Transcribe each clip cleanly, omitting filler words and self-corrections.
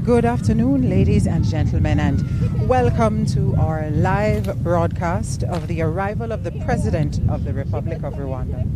Good afternoon, ladies and gentlemen, and welcome to our live broadcast of the arrival of the President of the Republic of Rwanda.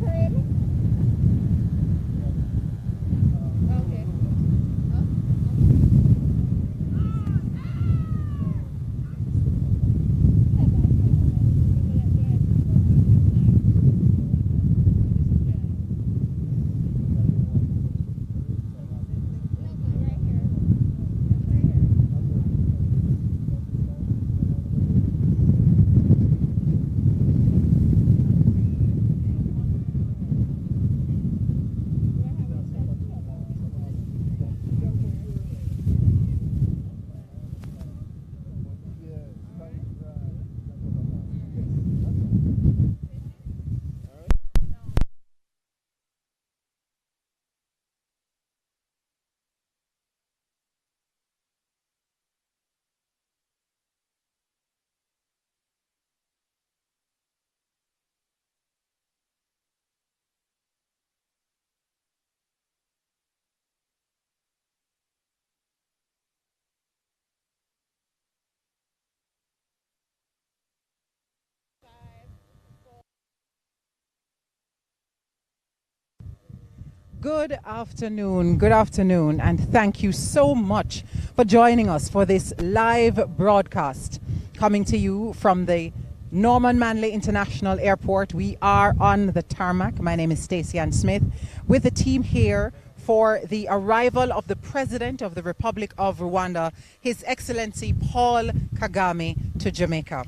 Good afternoon, and thank you so much for joining us for this live broadcast coming to you from the Norman Manley International Airport. We are on the tarmac. My name is Stacey Ann Smith with the team here for the arrival of the President of the Republic of Rwanda, His Excellency Paul Kagame, to Jamaica.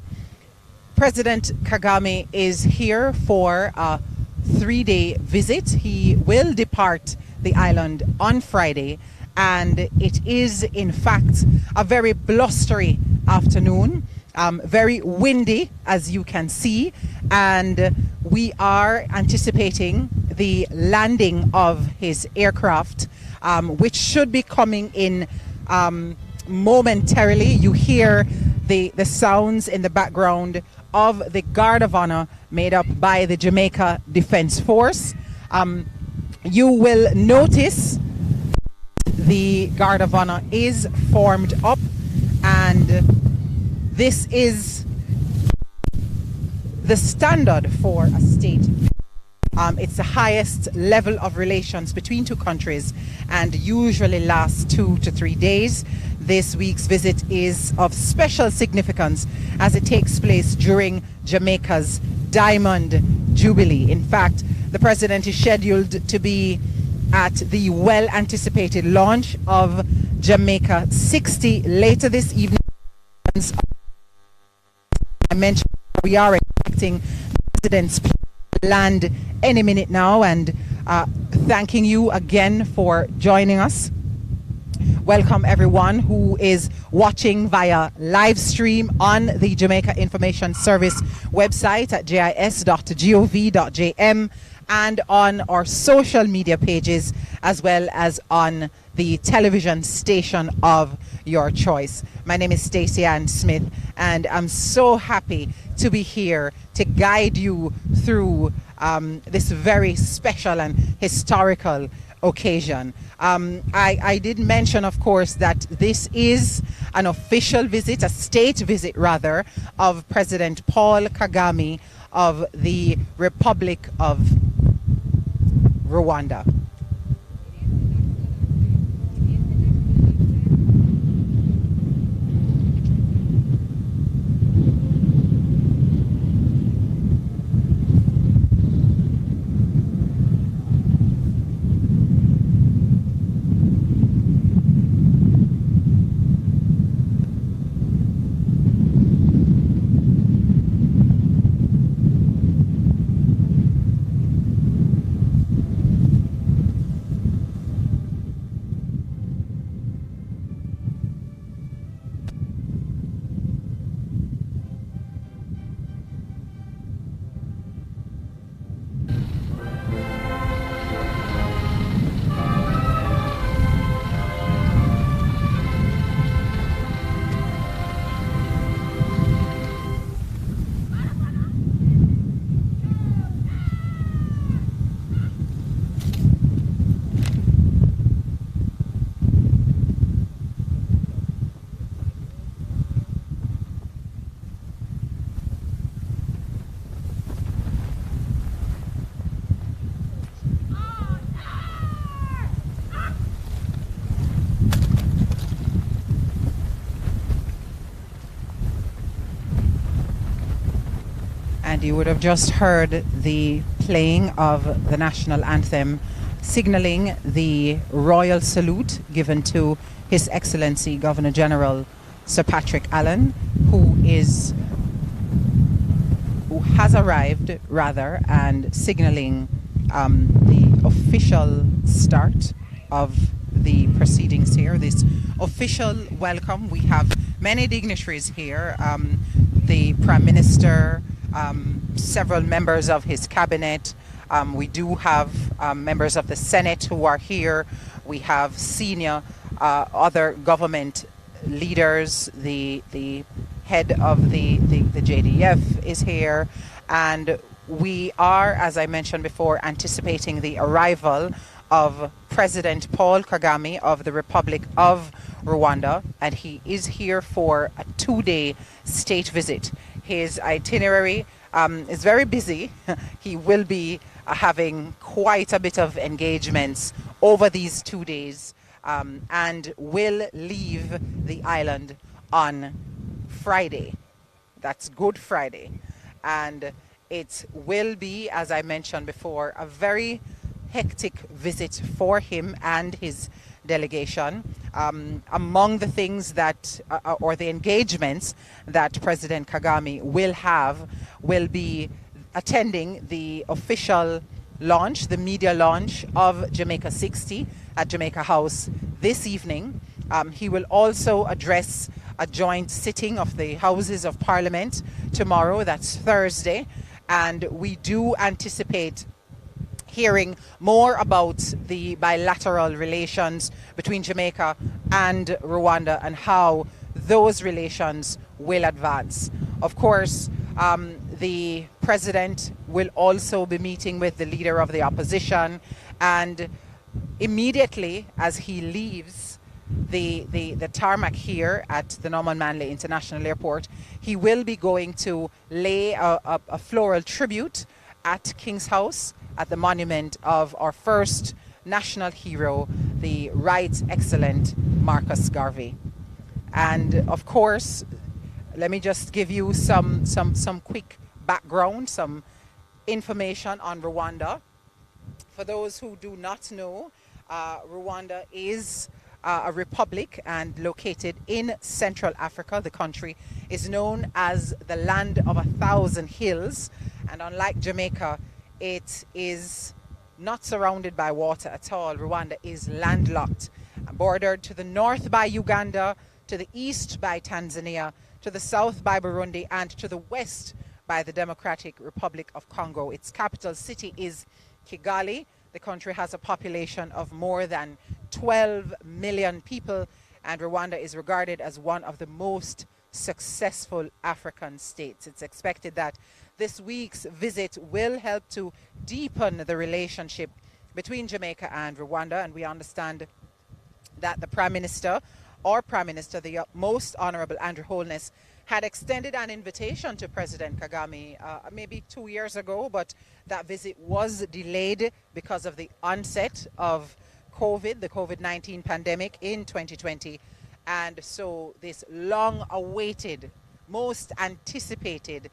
President Kagame is here for a 3-day visit. He will depart the island on Friday, and it is in fact a very blustery afternoon, very windy as you can see, and we are anticipating the landing of his aircraft, which should be coming in momentarily. You hear the sounds in the background of the Guard of Honor made up by the Jamaica Defense Force. You will notice the Guard of Honor is formed up, and this is the standard for a state. It's the highest level of relations between two countries and usually lasts 2 to 3 days. This week's visit is of special significance as it takes place during Jamaica's Diamond Jubilee. In fact, the President is scheduled to be at the well-anticipated launch of Jamaica 60 later this evening. I mentioned we are expecting the President's land any minute now, and thanking you again for joining us. Welcome everyone who is watching via live stream on the Jamaica Information Service website at jis.gov.jm and on our social media pages, as well as on the television station of your choice. My name is Stacey Ann Smith, and I'm so happy to be here to guide you through this very special and historical occasion. I did mention, of course, that this is an official visit, a state visit rather, of President Paul Kagame of the Republic of Rwanda. And you would have just heard the playing of the national anthem, signaling the royal salute given to His Excellency Governor General Sir Patrick Allen, who has arrived, rather, and signaling the official start of the proceedings here, this official welcome. We have many dignitaries here, the Prime Minister, several members of his cabinet. We do have members of the Senate who are here. We have senior other government leaders. The head of the JDF is here, and we are, as I mentioned before, anticipating the arrival of President Paul Kagame of the Republic of Rwanda, and he is here for a 2-day state visit. His itinerary is very busy. He will be having quite a bit of engagements over these 2 days, and will leave the island on Friday. That's Good Friday. And it will be, as I mentioned before, a very hectic visit for him and his delegation. Among the things that, or the engagements that President Kagame will have, will be attending the official launch, the media launch of Jamaica 60 at Jamaica House this evening. He will also address a joint sitting of the Houses of Parliament tomorrow, that's Thursday, and we do anticipate hearing more about the bilateral relations between Jamaica and Rwanda and how those relations will advance. Of course, the president will also be meeting with the leader of the opposition, and immediately as he leaves the tarmac here at the Norman Manley International Airport, he will be going to lay a floral tribute at King's House, at the monument of our first national hero, the Right Excellent Marcus Garvey. And of course, let me just give you some quick background, some information on Rwanda. For those who do not know, Rwanda is a republic and located in Central Africa. The country is known as the land of 1,000 hills, and unlike Jamaica, it is not surrounded by water at all. Rwanda is landlocked, bordered to the north by Uganda, to the east by Tanzania, to the south by Burundi, and to the west by the Democratic Republic of Congo. Its capital city is Kigali. The country has a population of more than 12 million people, and Rwanda is regarded as one of the most successful African states. It's expected that this week's visit will help to deepen the relationship between Jamaica and Rwanda, and we understand that the Prime Minister, the Most Honorable Andrew Holness, had extended an invitation to President Kagame maybe 2 years ago, but that visit was delayed because of the onset of COVID, the COVID-19 pandemic in 2020. And so this long-awaited, most anticipated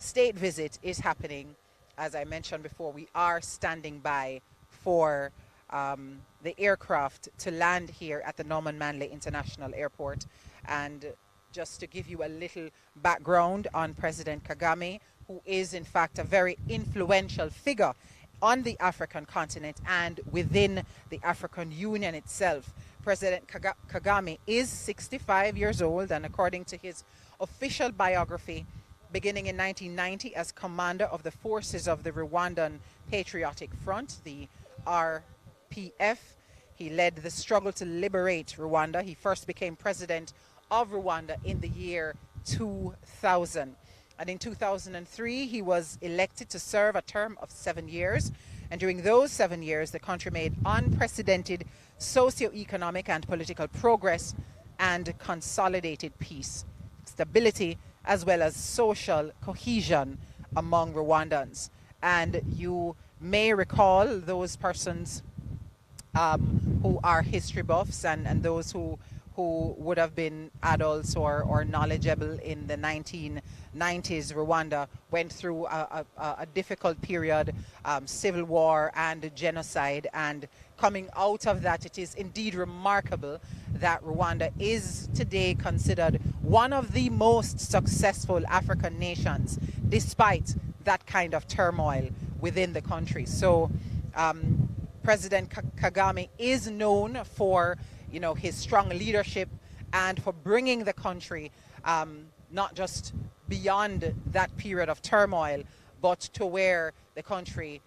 state visit is happening. As I mentioned before, we are standing by for the aircraft to land here at the Norman Manley International Airport. And just to give you a little background on President Kagame, who is in fact a very influential figure on the African continent and within the African Union itself. President Kagame is 65 years old, and according to his official biography, beginning in 1990 as commander of the forces of the Rwandan Patriotic Front, the RPF, he led the struggle to liberate Rwanda. He first became president of Rwanda in the year 2000. And in 2003, he was elected to serve a term of 7 years. And during those 7 years, the country made unprecedented socio-economic and political progress and consolidated peace, stability, as well as social cohesion among Rwandans. And you may recall those persons who are history buffs and those who who would have been adults or knowledgeable in the 1990s, Rwanda went through a difficult period, civil war and genocide. And coming out of that, it is indeed remarkable that Rwanda is today considered one of the most successful African nations, despite that kind of turmoil within the country. So President Kagame is known for, his strong leadership and for bringing the country not just beyond that period of turmoil, but to where the country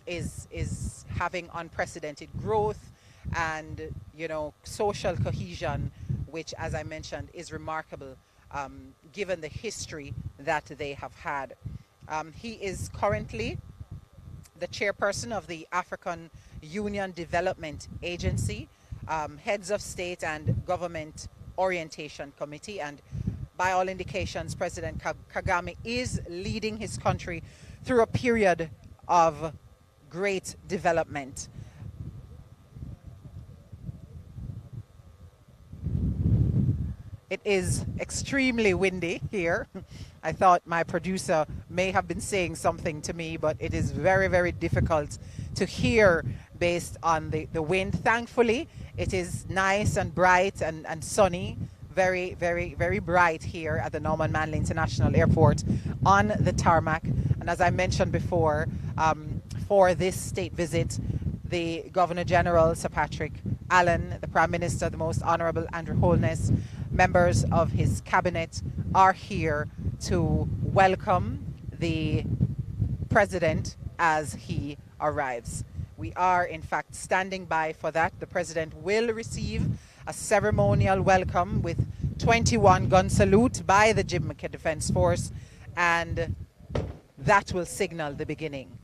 is having unprecedented growth and, social cohesion, which, as I mentioned, is remarkable given the history that they have had. He is currently the chairperson of the African Union Development Agency, Heads of State and Government Orientation Committee, and by all indications, President Kagame is leading his country through a period of great development. It is extremely windy here. I thought my producer may have been saying something to me, but it is very, very difficult to hear based on the wind. Thankfully, it is nice and bright and sunny. Very, very, very bright here at the Norman Manley International Airport on the tarmac. And as I mentioned before, for this state visit, the Governor General, Sir Patrick Allen, the Prime Minister, the Most Honorable Andrew Holness, members of his cabinet are here to welcome the President as he arrives. We are, in fact, standing by for that. The President will receive a ceremonial welcome with 21 gun salute by the Jamaica Defense Force, and that will signal the beginning.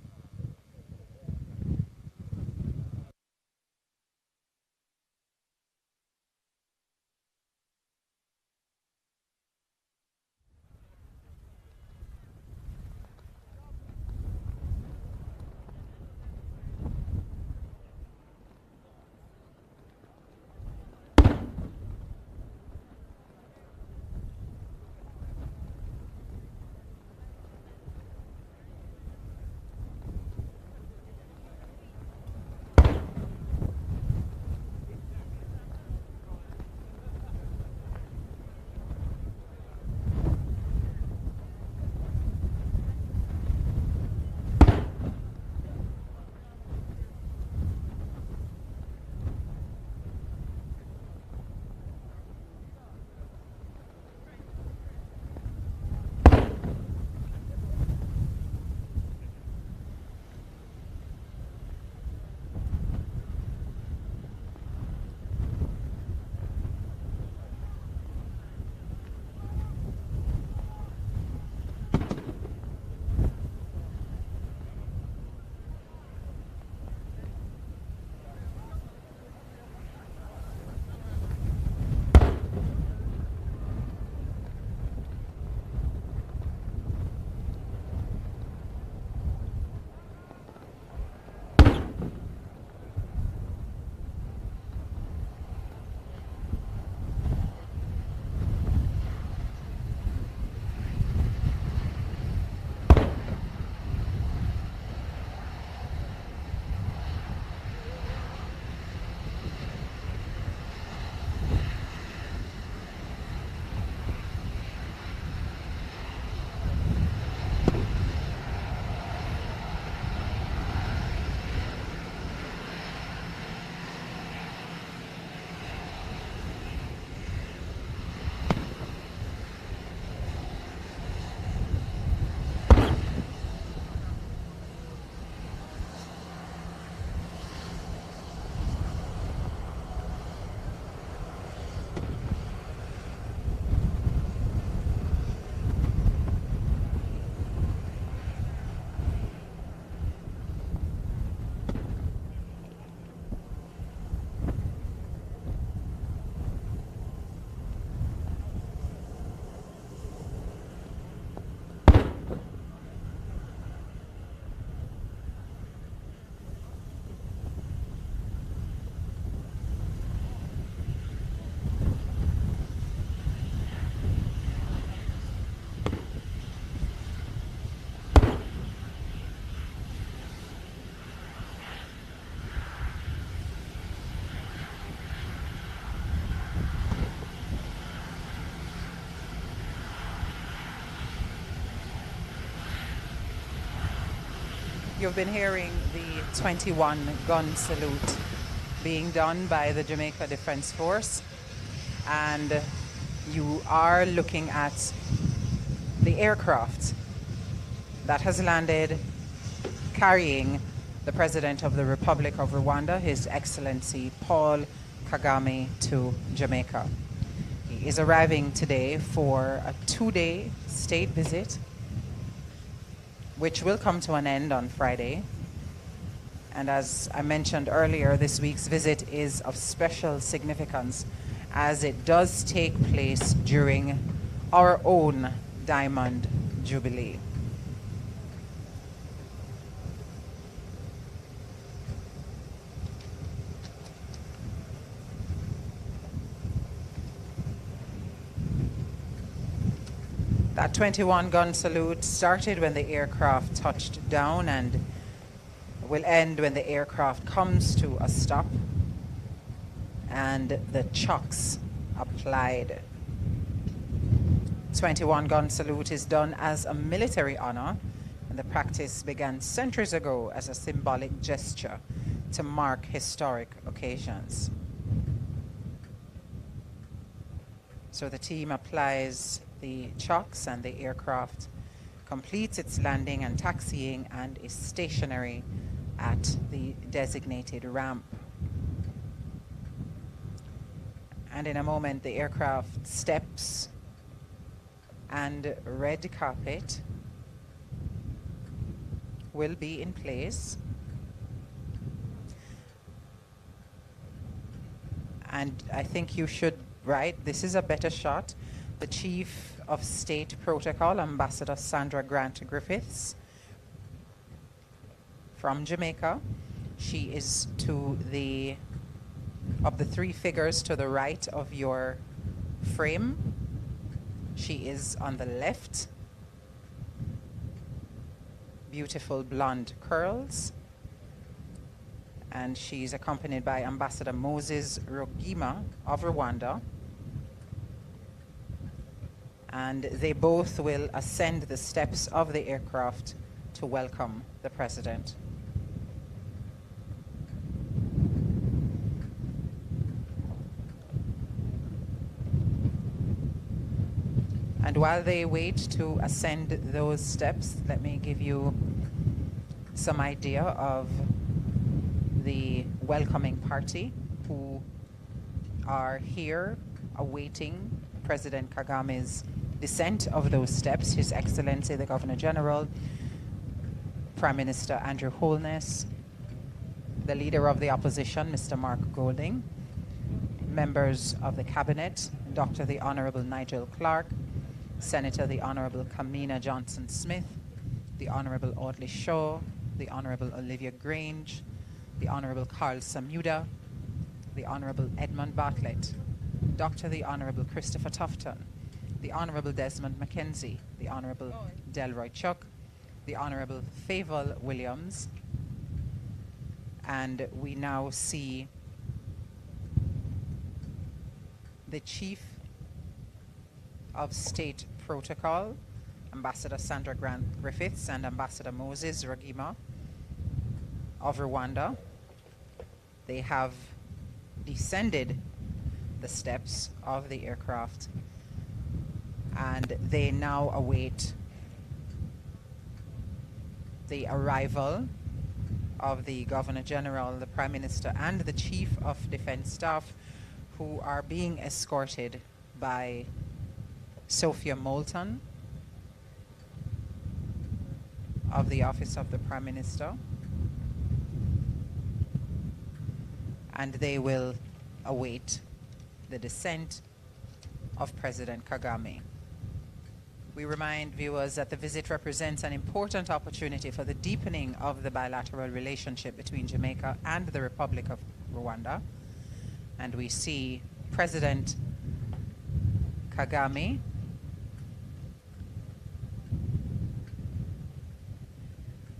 You've been hearing the 21 gun salute being done by the Jamaica Defense Force, and you are looking at the aircraft that has landed carrying the President of the Republic of Rwanda, His Excellency Paul Kagame, to Jamaica. He is arriving today for a 2-day state visit, which will come to an end on Friday. And as I mentioned earlier, this week's visit is of special significance as it does take place during our own Diamond Jubilee. That 21 gun salute started when the aircraft touched down and will end when the aircraft comes to a stop and the chocks applied. 21 gun salute is done as a military honor, and the practice began centuries ago as a symbolic gesture to mark historic occasions. So the team applies the chocks and the aircraft completes its landing and taxiing and is stationary at the designated ramp. And in a moment, the aircraft steps and red carpet will be in place. And I think you should, right, this is a better shot. The Chief of State Protocol, Ambassador Sandra Grant Griffiths from Jamaica. She is to the, of the three figures to the right of your frame. She is on the left. Beautiful blonde curls. And she's accompanied by Ambassador Moses Rugima of Rwanda. And they both will ascend the steps of the aircraft to welcome the President. And while they wait to ascend those steps, let me give you some idea of the welcoming party who are here awaiting President Kagame's descent of those steps. His Excellency, the Governor General, Prime Minister Andrew Holness, the Leader of the Opposition, Mr. Mark Golding, members of the Cabinet, Dr. the Honorable Nigel Clark, Senator the Honorable Kamina Johnson-Smith, the Honorable Audley Shaw, the Honorable Olivia Grange, the Honorable Carl Samuda, the Honorable Edmund Bartlett, Dr. the Honorable Christopher Tufton, the Honorable Desmond Mackenzie, the Honorable Delroy Chuck, the Honorable Favour Williams, and we now see the Chief of State Protocol, Ambassador Sandra Grant Griffiths and Ambassador Moses Rugima of Rwanda. They have descended the steps of the aircraft and they now await the arrival of the Governor General, the Prime Minister and the Chief of Defense Staff, who are being escorted by Sophia Moulton of the Office of the Prime Minister, and they will await the descent of President Kagame. We remind viewers that the visit represents an important opportunity for the deepening of the bilateral relationship between Jamaica and the Republic of Rwanda. And we see President Kagame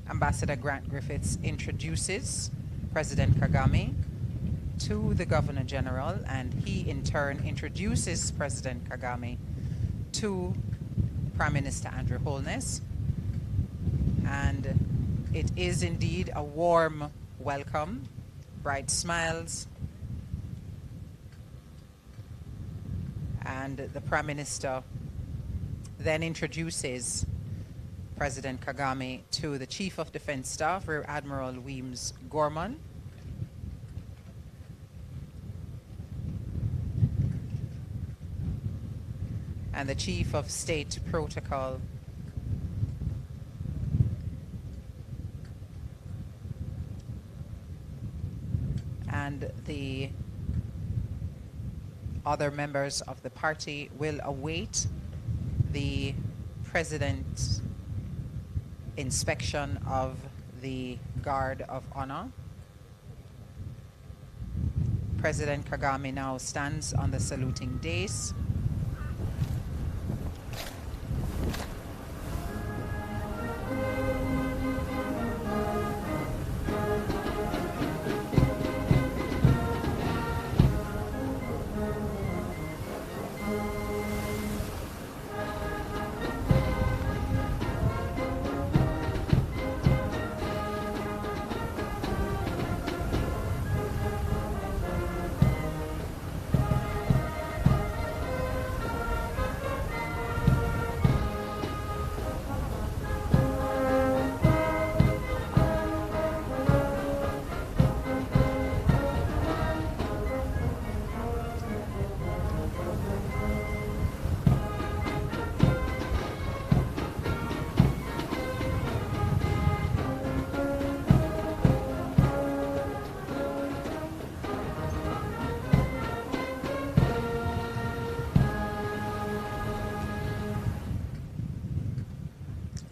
Ambassador Grant Griffiths introduces President Kagame to the Governor General, and he in turn introduces President Kagame to Prime Minister Andrew Holness, and It is indeed a warm welcome, bright smiles, and the Prime Minister then introduces President Kagame to the Chief of Defense Staff, Rear Admiral Weems Gorman. And the Chief of State Protocol, and the other members of the party will await the President's inspection of the Guard of Honor. President Kagame now stands on the saluting dais.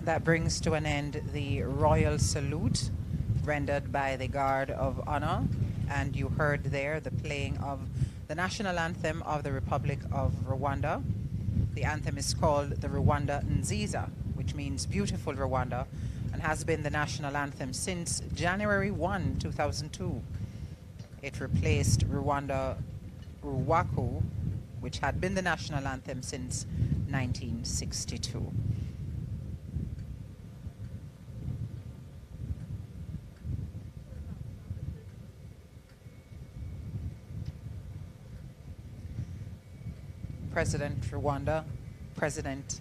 That brings to an end the royal salute rendered by the Guard of Honor, and you heard there the playing of the national anthem of the Republic of Rwanda. The anthem is called the Rwanda Nziza, which means beautiful Rwanda, and has been the national anthem since January 1, 2002. It replaced Rwanda Ruwaku, which had been the national anthem since 1962. President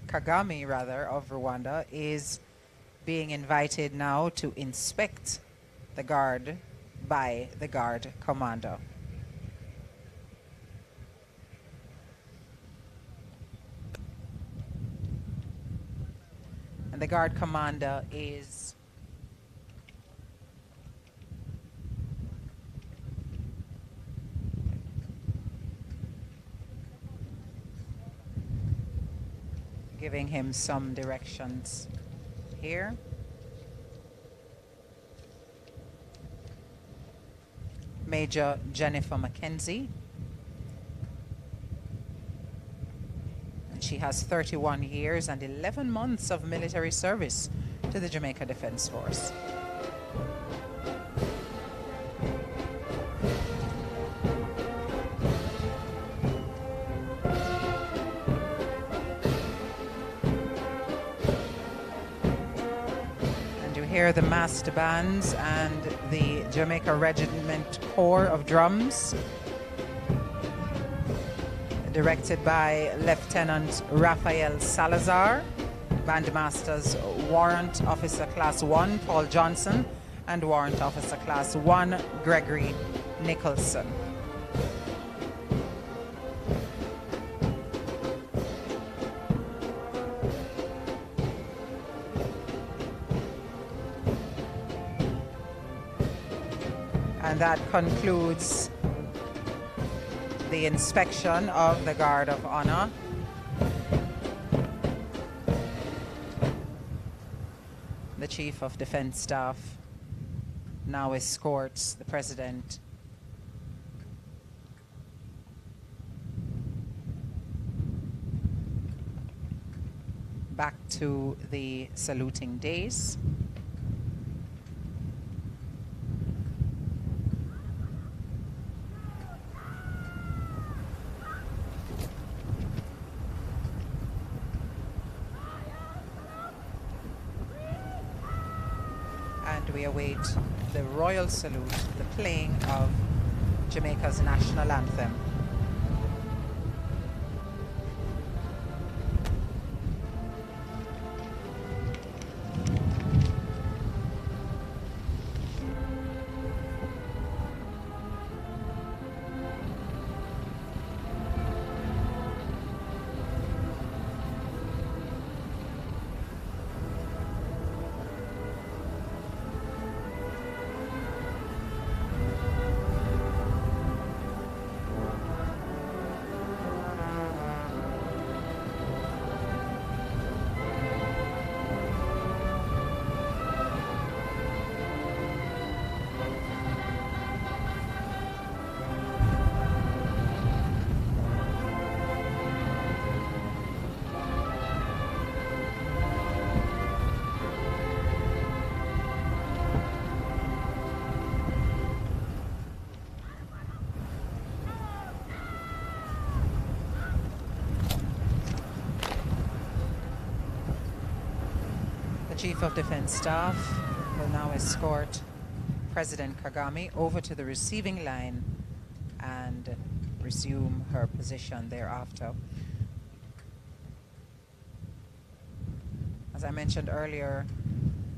Kagame, rather, of Rwanda, is being invited now to inspect the guard by the guard commander. And the guard commander is giving him some directions here. Major Jennifer Mackenzie. And she has 31 years and 11 months of military service to the Jamaica Defense Force. Here the massed bands and the Jamaica Regiment Corps of Drums, directed by Lieutenant Raphael Salazar, Bandmasters Warrant Officer Class 1 Paul Johnson and Warrant Officer Class 1 Gregory Nicholson. And that concludes the inspection of the Guard of Honor. The Chief of Defense Staff now escorts the President back to the saluting dais. and we await the royal salute, the playing of Jamaica's national anthem. Chief of Defense Staff will now escort President Kagame over to the receiving line and resume her position thereafter. As I mentioned earlier,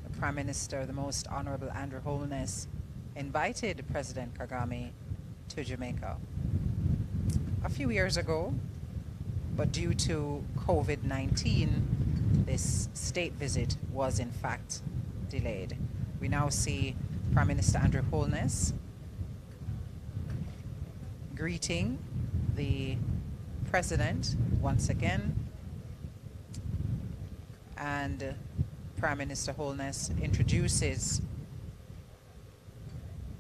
the Prime Minister, the Most Honorable Andrew Holness, invited President Kagame to Jamaica a few years ago, but due to COVID-19, this state visit was in fact delayed. We now see Prime Minister Andrew Holness greeting the President once again, and Prime Minister Holness introduces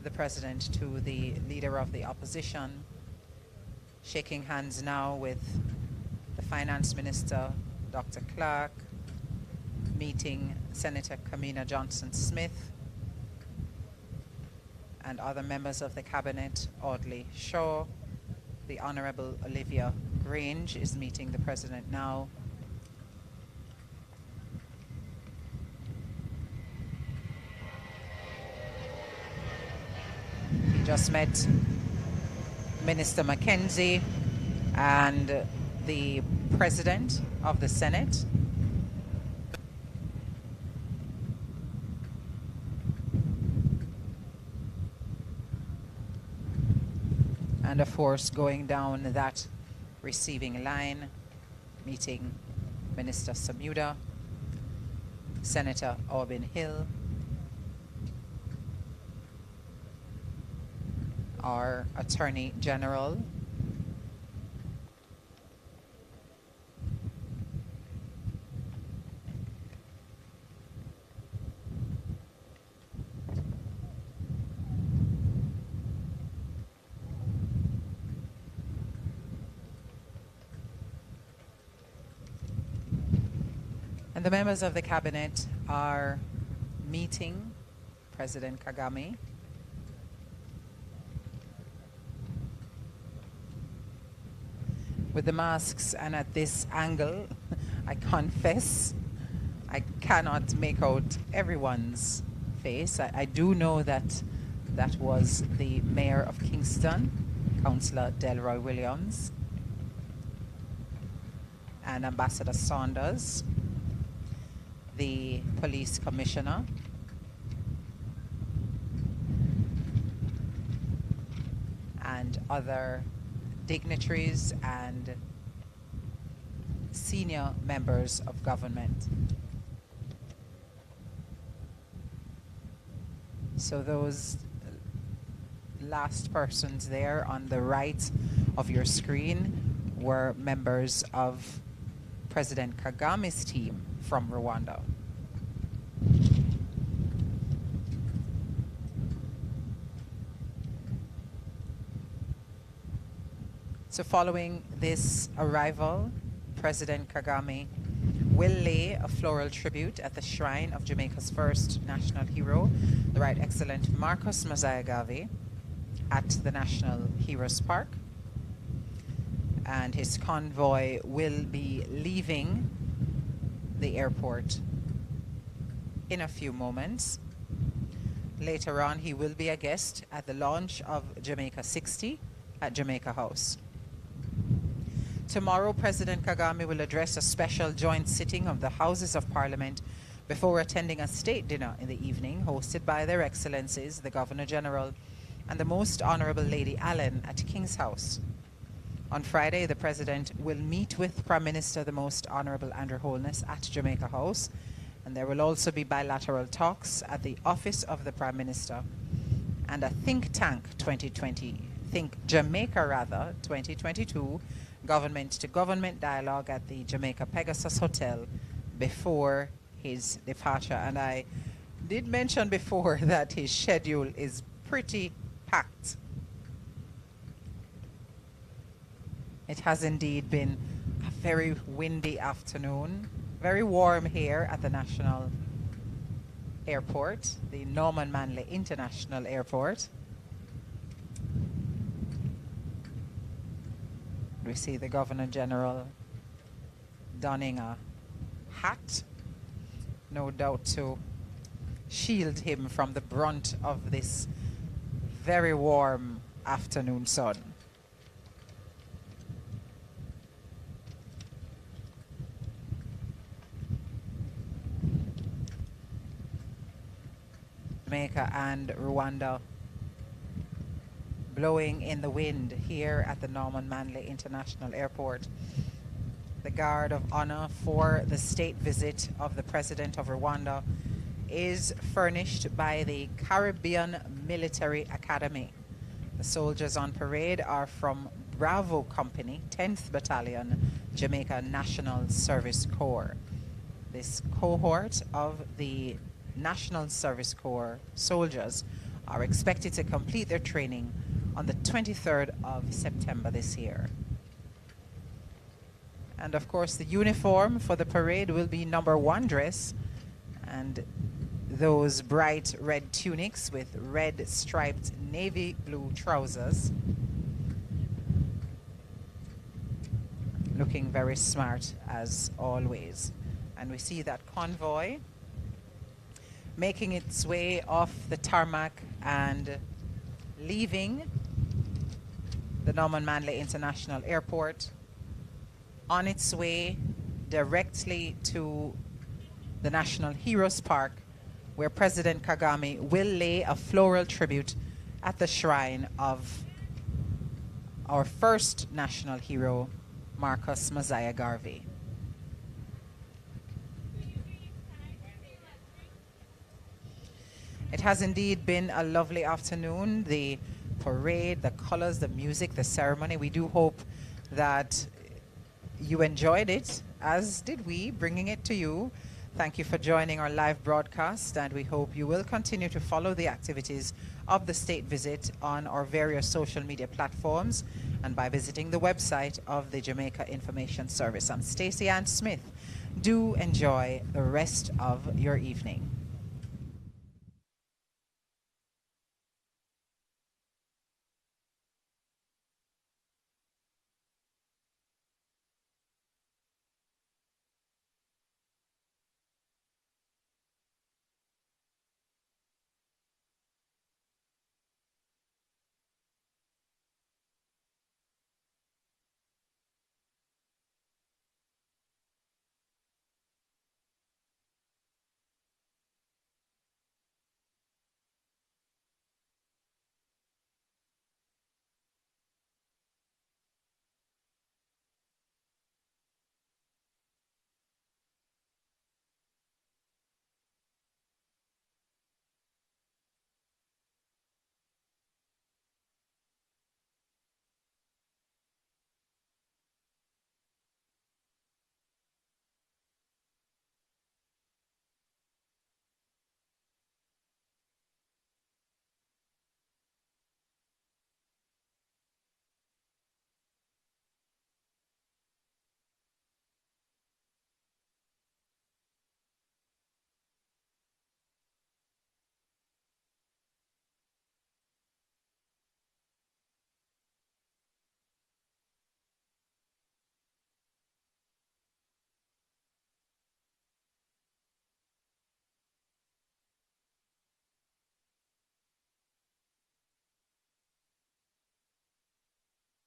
the President to the Leader of the Opposition, shaking hands now with the Finance Minister, Dr. Clark, meeting Senator Kamina Johnson-Smith and other members of the Cabinet, Audley Shaw. The Honorable Olivia Grange is meeting the President now. He just met Minister Mackenzie and the President of the Senate. And of course, going down that receiving line, meeting Minister Samuda, Senator Aubin Hill, our Attorney General, and the members of the Cabinet are meeting President Kagame. With the masks and at this angle, I confess I cannot make out everyone's face. I do know that that was the Mayor of Kingston, Councillor Delroy Williams, and Ambassador Saunders, the Police Commissioner, and other dignitaries and senior members of government. So those last persons there on the right of your screen were members of President Kagame's team from Rwanda. So following this arrival, President Kagame will lay a floral tribute at the shrine of Jamaica's first national hero, the Right Excellent Marcus Mosiah Garvey, at the National Heroes Park. And his convoy will be leaving the airport in a few moments. Later on, he will be a guest at the launch of Jamaica 60 at Jamaica House. Tomorrow, President Kagame will address a special joint sitting of the Houses of Parliament before attending a state dinner in the evening hosted by their Excellencies, the Governor General, and the Most Honorable Lady Allen at King's House. On Friday, the President will meet with Prime Minister, the Most Honorable Andrew Holness at Jamaica House, and there will also be bilateral talks at the Office of the Prime Minister and a Think Tank 2020, Think Jamaica rather, 2022 government-to-government dialogue at the Jamaica Pegasus Hotel before his departure. And I did mention before that his schedule is pretty packed. It has indeed been a very windy afternoon, very warm here at the National Airport, the Norman Manley International Airport. We see the Governor General donning a hat, no doubt to shield him from the brunt of this very warm afternoon sun. Jamaica and Rwanda blowing in the wind here at the Norman Manley International Airport. The guard of honor for the state visit of the President of Rwanda is furnished by the Caribbean Military Academy. The soldiers on parade are from Bravo Company, 10th Battalion, Jamaica National Service Corps. This cohort of the National Service Corps soldiers are expected to complete their training on the 23rd of September this year. And of course, the uniform for the parade will be number 1 dress and those bright red tunics with red striped navy blue trousers. Looking very smart as always. And we see that convoy making its way off the tarmac and leaving the Norman Manley International Airport on its way directly to the National Heroes Park, where President Kagame will lay a floral tribute at the shrine of our first national hero, Marcus Mosiah Garvey. It has indeed been a lovely afternoon. The parade, the colors, the music, the ceremony. We do hope that you enjoyed it, as did we, bringing it to you. Thank you for joining our live broadcast, and we hope you will continue to follow the activities of the state visit on our various social media platforms and by visiting the website of the Jamaica Information Service. I'm Stacey Ann Smith. Do enjoy the rest of your evening.